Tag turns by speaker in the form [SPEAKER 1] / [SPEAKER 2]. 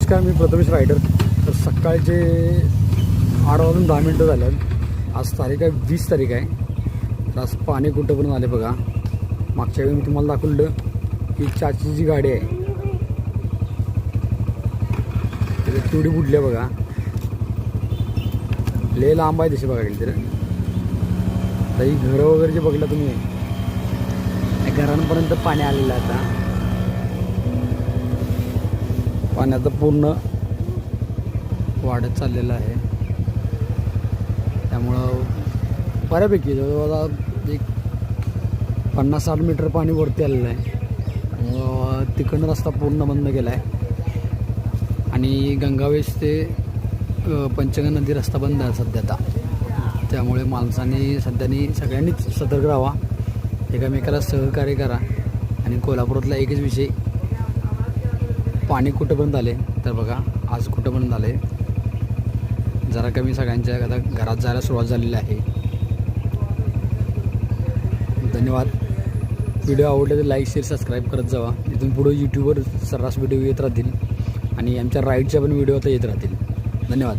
[SPEAKER 1] नमस्कार, मी प्रथमेश रायडर. तर सकाळचे 8 वाजून 10 मिनटं झालं. आज तारीख आहे 20 तारीख आहे. तर आज पाणी कुठंपर्यंत आले बघा. मागच्या वेळी मी तुम्हाला दाखवलं की चाची जी गाडी आहे त्याची तेवढी बुडली आहे बघा. लय लांब आहे तशी बघा गेली तर. आता ही घरं वगैरे जे बघलं तुम्ही, घरांपर्यंत पाणी आलेलं आहे. आता पाण्याचं पूर्ण वाढत चाललेलं आहे. त्यामुळं बऱ्यापैकी जवळजवळ एक 50-60 मीटर पाणी वरती आलेलं आहे. तिकडनं रस्ता पूर्ण बंद केला आहे आणि गंगावेश ते पंचगंगा नदी रस्ता बंद आहे सध्या आता. त्यामुळे माणसांनी सगळ्यांनीच सतर्क राहावा, एकमेकाला सहकार्य करा. आणि कोल्हापुरातला एकच विषय, पाणी कुठंपर्यंत आले तर बघा. आज कुठंपर्यंत आले जरा कमी, सगळ्यांच्या आता घरात जायला सुरुवात झालेली आहे. धन्यवाद. व्हिडिओ आवडले तर लाईक, शेअर, सबस्क्राईब करत जावा. इथून पुढे यूट्यूबवर सर्रास व्हिडिओ येत राहतील आणि आमच्या राईडच्या पण व्हिडिओ आता येत राहतील. धन्यवाद.